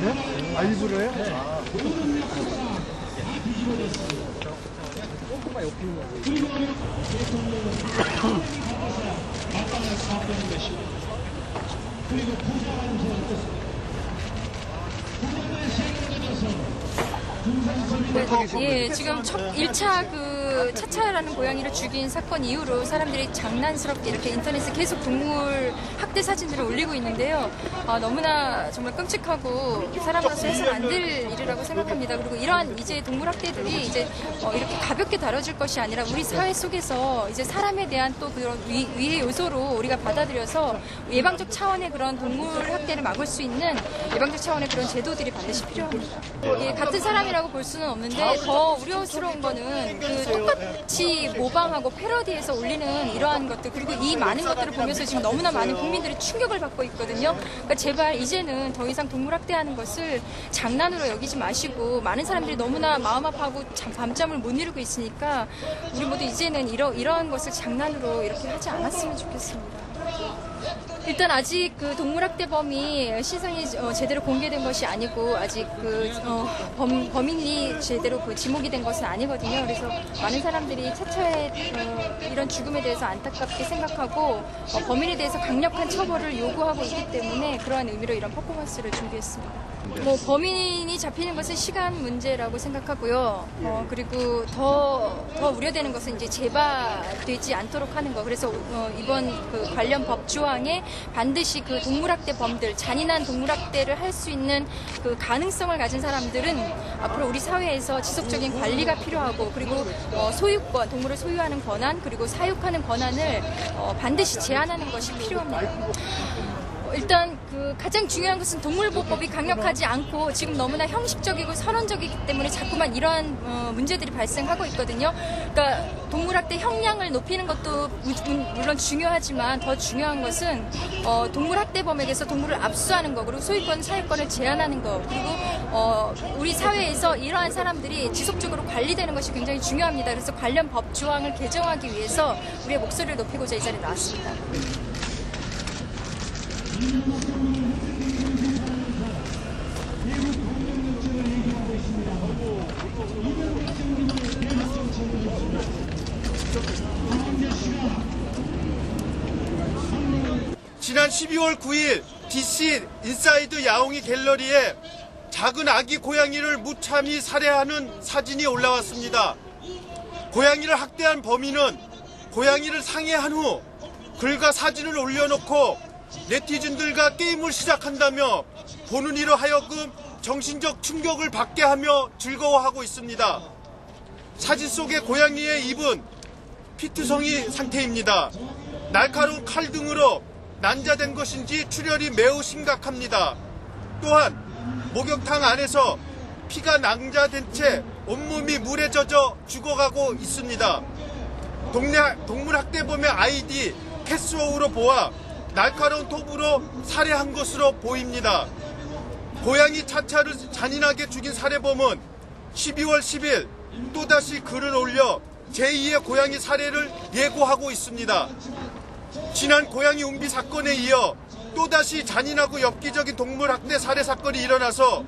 네? 아, 일부러요? 네. 아. 예, 지금 첫 1차 그 차차라는 고양이를 죽인 사건 이후로 사람들이 장난스럽게 이렇게 인터넷에 계속 동물 학대 사진들을 올리고 있는데요. 너무나 정말 끔찍하고 사람으로서 해서는 안 될 일이라고 생각합니다. 그리고 이러한 이제 동물 학대들이 이제 이렇게 가볍게 다뤄질 것이 아니라 우리 사회 속에서 이제 사람에 대한 또 그런 위해 요소로 우리가 받아들여서 예방적 차원의 그런 동물 학대를 막을 수 있는 예방적 차원의 그런 제도들이 반드시 필요합니다. 예, 같은 사람이라고 볼 수는 없는데 더 우려스러운 거는 그 똑같이 모방하고 패러디해서 올리는 이러한 것들, 그리고 이 많은 것들을 보면서 지금 너무나 많은 국민들이 충격을 받고 있거든요. 그러니까 제발 이제는 더 이상 동물 학대하는 것을 장난으로 여기지 마시고, 많은 사람들이 너무나 마음 아파하고 밤잠을 못 이루고 있으니까 우리 모두 이제는 이런 것을 장난으로 이렇게 하지 않았으면 좋겠습니다. 일단 아직 그 동물학대범이 신상이 제대로 공개된 것이 아니고, 아직 그 범인이 제대로 그 지목이 된 것은 아니거든요. 그래서 많은 사람들이 차차의 이런 죽음에 대해서 안타깝게 생각하고 범인에 대해서 강력한 처벌을 요구하고 있기 때문에 그러한 의미로 이런 퍼포먼스를 준비했습니다. 범인이 잡히는 것은 시간 문제라고 생각하고요. 그리고 더 우려되는 것은 이제 재발되지 않도록 하는 거. 그래서 이번 그 관련 법 조항에 반드시 그 동물학대범들, 잔인한 동물학대를 할 수 있는 그 가능성을 가진 사람들은 앞으로 우리 사회에서 지속적인 관리가 필요하고, 그리고 소유권, 동물을 소유하는 권한, 그리고 사육하는 권한을 반드시 제한하는 것이 필요합니다. 일단 그 가장 중요한 것은 동물보호법이 강력하지 않고 지금 너무나 형식적이고 선언적이기 때문에 자꾸만 이러한 문제들이 발생하고 있거든요. 그러니까 동물학대 형량을 높이는 것도 물론 중요하지만 더 중요한 것은 동물학대범에게서 동물을 압수하는 거, 그리고 소유권, 사육권을 제한하는 거, 그리고 우리 사회에서 이러한 사람들이 지속적으로 관리되는 것이 굉장히 중요합니다. 그래서 관련 법 조항을 개정하기 위해서 우리의 목소리를 높이고자 이 자리에 나왔습니다. 지난 12월 9일 DC 인사이드 야옹이 갤러리에 작은 아기 고양이를 무참히 살해하는 사진이 올라왔습니다. 고양이를 학대한 범인은 고양이를 상해한 후 글과 사진을 올려놓고 네티즌들과 게임을 시작한다며 보는 이로 하여금 정신적 충격을 받게 하며 즐거워하고 있습니다. 사진 속의 고양이의 입은 피투성이 상태입니다. 날카로운 칼 등으로 난자된 것인지 출혈이 매우 심각합니다. 또한 목욕탕 안에서 피가 낭자된 채 온몸이 물에 젖어 죽어가고 있습니다. 동물학대범의 아이디 캐스오우로 보아 날카로운 톱으로 살해한 것으로 보입니다. 고양이 차차를 잔인하게 죽인 살해범은 12월 10일 또다시 글을 올려 제2의 고양이 살해를 예고하고 있습니다. 지난 고양이 웅비 사건에 이어 또다시 잔인하고 엽기적인 동물학대 살해 사건이 일어나서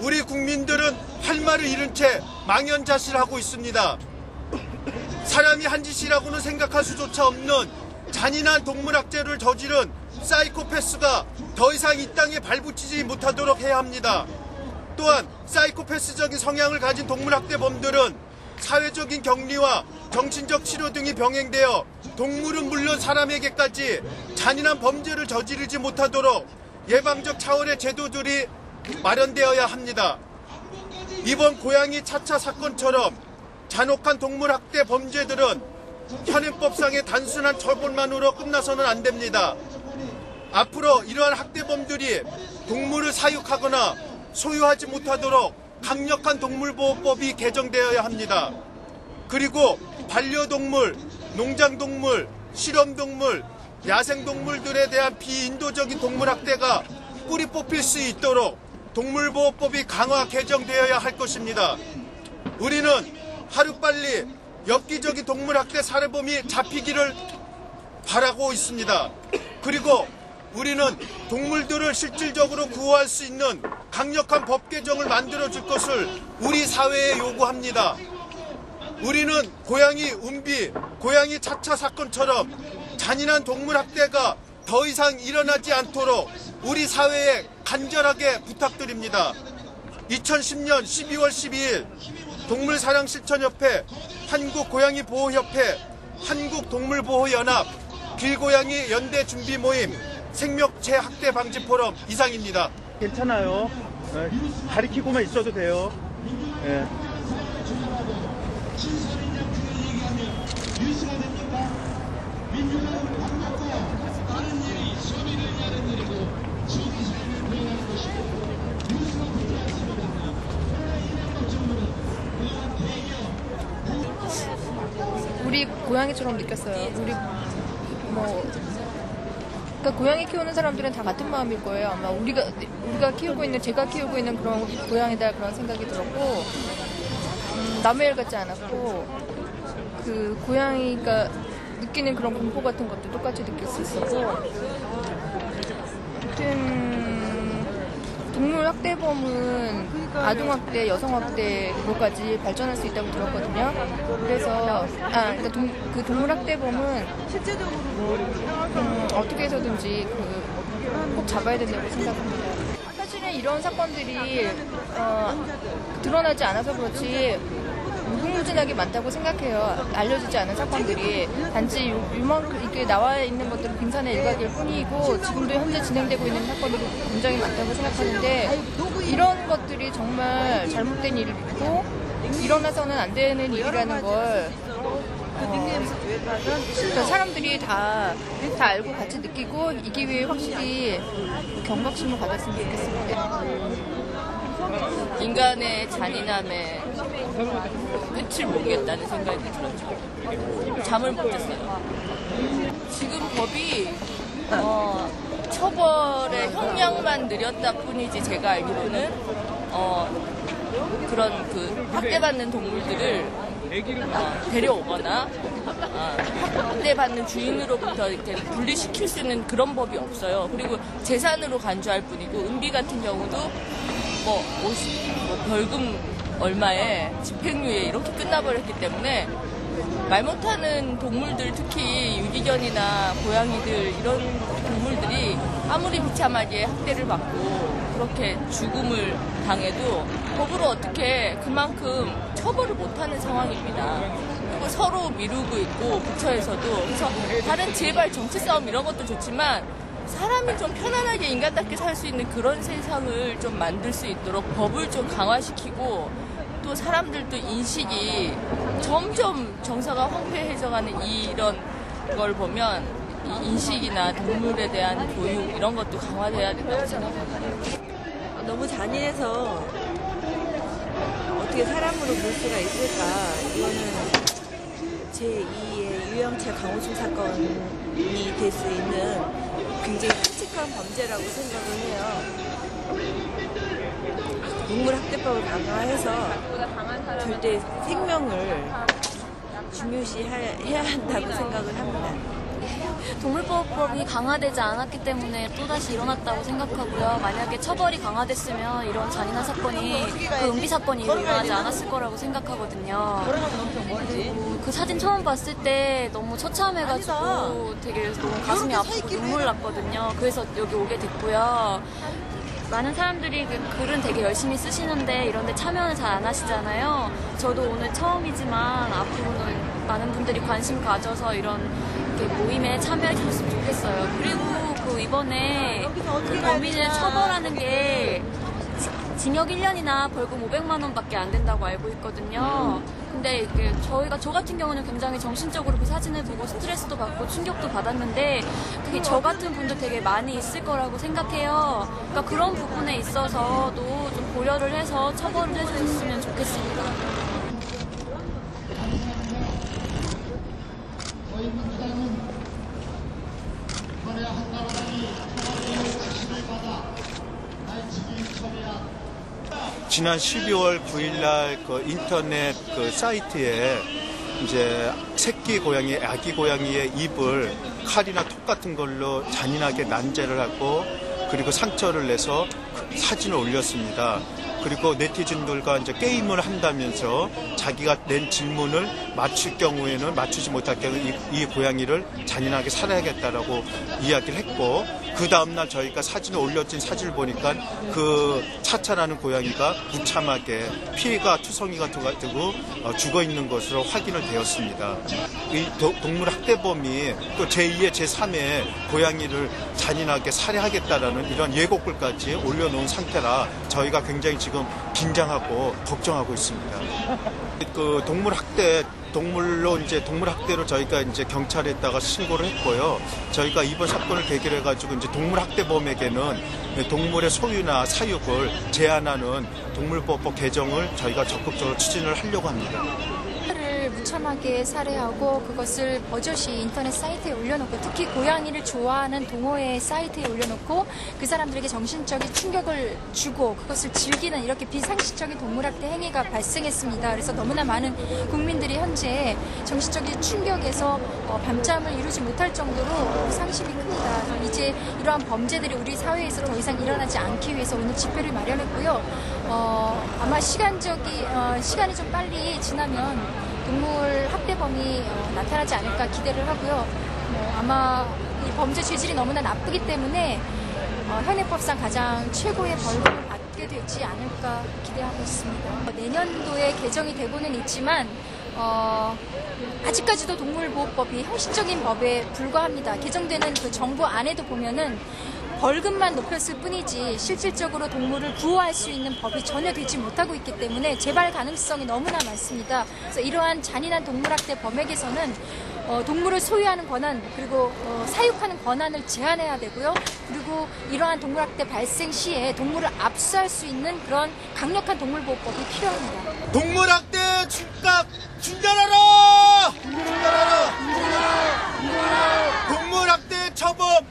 우리 국민들은 할 말을 잃은 채 망연자실하고 있습니다. 사람이 한 짓이라고는 생각할 수조차 없는 잔인한 동물학대를 저지른 사이코패스가 더 이상 이 땅에 발붙이지 못하도록 해야 합니다. 또한 사이코패스적인 성향을 가진 동물학대범들은 사회적인 격리와 정신적 치료 등이 병행되어 동물은 물론 사람에게까지 잔인한 범죄를 저지르지 못하도록 예방적 차원의 제도들이 마련되어야 합니다. 이번 고양이 차차 사건처럼 잔혹한 동물학대 범죄들은 현행법상의 단순한 처벌만으로 끝나서는 안 됩니다. 앞으로 이러한 학대범들이 동물을 사육하거나 소유하지 못하도록 강력한 동물보호법이 개정되어야 합니다. 그리고 반려동물, 농장동물, 실험동물, 야생동물들에 대한 비인도적인 동물학대가 뿌리 뽑힐 수 있도록 동물보호법이 강화 개정되어야 할 것입니다. 우리는 하루빨리 엽기적인 동물학대 살해범이 잡히기를 바라고 있습니다. 그리고 우리는 동물들을 실질적으로 구호할 수 있는 강력한 법 개정을 만들어줄 것을 우리 사회에 요구합니다. 우리는 고양이 은비, 고양이 차차 사건처럼 잔인한 동물 학대가 더 이상 일어나지 않도록 우리 사회에 간절하게 부탁드립니다. 2010년 12월 12일 동물사랑실천협회, 한국고양이보호협회, 한국동물보호연합, 길고양이 연대준비모임, 생명체 학대 방지 포럼 이상입니다. 괜찮아요. 가리키고만 있어도 돼요. 예. 우리 고양이처럼 느꼈어요. 그러니까 고양이 키우는 사람들은 다 같은 마음일 거예요. 아마 우리가 키우고 있는, 제가 키우고 있는 그런 고양이다 그런 생각이 들었고, 남의 일 같지 않았고, 그 고양이가 느끼는 그런 공포 같은 것도 똑같이 느낄 수 있었고, 아무튼 동물 학대범은 아동학대, 여성학대 그것까지 발전할 수 있다고 들었거든요. 그래서 그러니까 그 동물 학대범은 어떻게 해서든지 꼭 잡아야 된다고 생각합니다. 사실은 이런 사건들이 드러나지 않아서 그렇지 무궁무진하게 많다고 생각해요. 알려지지 않은 사건들이 단지 이만큼 이렇게 나와 있는 것들은 빙산의 일각일 뿐이고 지금도 현재 진행되고 있는 사건들이 굉장히 많다고 생각하는데 이런 것들이 정말 잘못된 일이고 일어나서는 안 되는 일이라는 걸 사람들이 다 알고 같이 느끼고 이 기회에 확실히 경각심을 가졌으면 좋겠습니다. 인간의 잔인함에 끝을 보겠다는 생각이 들었죠. 잠을 못 잤어요. 지금 법이 처벌의 형량만 늘렸다 뿐이지 제가 알기로는 그런 그 학대받는 동물들을 데려오거나 학대받는 주인으로부터 이렇게 분리시킬 수 있는 그런 법이 없어요. 그리고 재산으로 간주할 뿐이고 은비 같은 경우도 벌금 얼마에 집행유예 이렇게 끝나버렸기 때문에 말 못하는 동물들, 특히 유기견이나 고양이들 이런 동물들이 아무리 비참하게 학대를 받고 그렇게 죽음을 당해도 법으로 어떻게 그만큼 처벌을 못하는 상황입니다. 그리고 서로 미루고 있고 부처에서도. 그래서 다른 제발 정치 싸움 이런 것도 좋지만 사람이 좀 편안하게 인간답게 살 수 있는 그런 세상을 좀 만들 수 있도록 법을 좀 강화시키고 또 사람들도 인식이 점점 정서가 황폐해져가는 이런 걸 보면 이 인식이나 동물에 대한 교육 이런 것도 강화돼야 된다고 생각합니다. 너무 잔인해서 어떻게 사람으로 볼 수가 있을까. 이거는 제2의 유영철 강호중 사건이 될 수 있는 굉장히 끔찍한 범죄라고 생각을 해요. 동물학대법을 강화해서 절대 생명을 중요시해야 한다고 생각을 합니다. 동물보호법이 강화되지 않았기 때문에 또다시 일어났다고 생각하고요. 만약에 처벌이 강화됐으면 이런 잔인한 사건이 그 은비 사건이 일어나지 않았을 거라고 생각하거든요. 그리고 그 사진 처음 봤을 때 너무 처참해가지고 되게 너무 가슴이 아프고 눈물 났거든요. 그래서 여기 오게 됐고요. 많은 사람들이 그 글은 되게 열심히 쓰시는데 이런데 참여는 잘 안 하시잖아요. 저도 오늘 처음이지만 앞으로는 많은 분들이 관심 가져서 이런 모임에 참여해 주셨으면 좋겠어요. 그리고 그 이번에 그 범인을 처벌하는 게 징역 1년이나 벌금 500만 원밖에 안 된다고 알고 있거든요. 근데 이게 저 같은 경우는 굉장히 정신적으로 그 사진을 보고 스트레스도 받고 충격도 받았는데 그게 저 같은 분도 되게 많이 있을 거라고 생각해요. 그러니까 그런 부분에 있어서도 좀 고려를 해서 처벌을 해주셨으면 좋겠습니다. 지난 12월 9일 날 그 인터넷 그 사이트에 이제 새끼 고양이, 아기 고양이의 입을 칼이나 톱 같은 걸로 잔인하게 난제를 하고 그리고 상처를 내서 사진을 올렸습니다. 그리고 네티즌들과 이제 게임을 한다면서 자기가 낸 질문을 맞출 경우에는 맞추지 못할 경우 이 고양이를 잔인하게 살해하겠다라고 이야기를 했고 그 다음날 저희가 사진을 올려진 사진을 보니까 그 차차라는 고양이가 무참하게 피해가 투성이가 돼가지고 죽어 있는 것으로 확인을 되었습니다. 이 동물학대범이 또 제2의 제3의 고양이를 잔인하게 살해하겠다라는 이런 예고글까지 올려놓은 상태라 저희가 굉장히 지금 긴장하고 걱정하고 있습니다. 그 동물로 이제 동물학대로 저희가 이제 경찰에다가 신고를 했고요. 저희가 이번 사건을 계기로 해가지고 이제 동물학대범에게는 동물의 소유나 사육을 제한하는 동물보호법 개정을 저희가 적극적으로 추진을 하려고 합니다. 무참하게 살해하고 그것을 버젓이 인터넷 사이트에 올려놓고 특히 고양이를 좋아하는 동호회 사이트에 올려놓고 그 사람들에게 정신적인 충격을 주고 그것을 즐기는 이렇게 비상식적인 동물학대 행위가 발생했습니다. 그래서 너무나 많은 국민들이 현재 정신적인 충격에서 밤잠을 이루지 못할 정도로 상심이 큽니다. 이제 이러한 범죄들이 우리 사회에서 더 이상 일어나지 않기 위해서 오늘 집회를 마련했고요. 아마 시간이 좀 빨리 지나면 동물 학대범이 나타나지 않을까 기대를 하고요. 아마 이 범죄 죄질이 너무나 나쁘기 때문에 현행법상 가장 최고의 벌금을 받게 되지 않을까 기대하고 있습니다. 내년도에 개정이 되고는 있지만 아직까지도 동물보호법이 형식적인 법에 불과합니다. 개정되는 그 정부 안에도 보면은 벌금만 높였을 뿐이지 실질적으로 동물을 구호할 수 있는 법이 전혀 되지 못하고 있기 때문에 재발 가능성이 너무나 많습니다. 그래서 이러한 잔인한 동물학대 범에게서는 동물을 소유하는 권한 그리고 사육하는 권한을 제한해야 되고요. 그리고 이러한 동물학대 발생 시에 동물을 압수할 수 있는 그런 강력한 동물보호법이 필요합니다. 동물학대 즉각 중단하라! 동물학대 처벌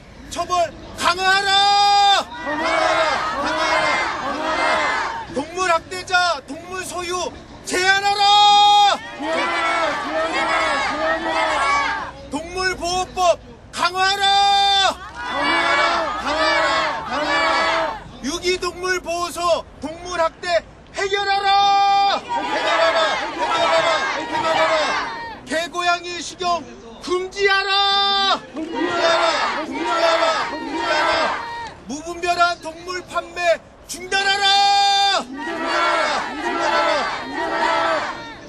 강화하라! 동물학대자 동물 소유 제한하라! 동물보호법 강화하라! 유기동물 보호소 동물학대 해결하라! 개고양이 식용 금지하라! 무분별한 동물 판매 중단하라!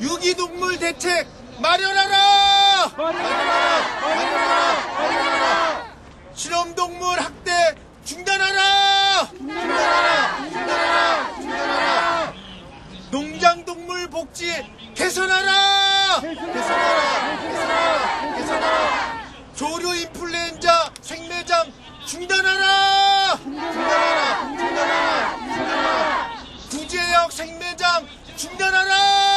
유기동물 대책 마련하라! 실험동물 학대 중단하라! 농장동물 복지 개선하라! 조류 인플루엔자 생매장 중단하라! 구제역 생매장 중단하라!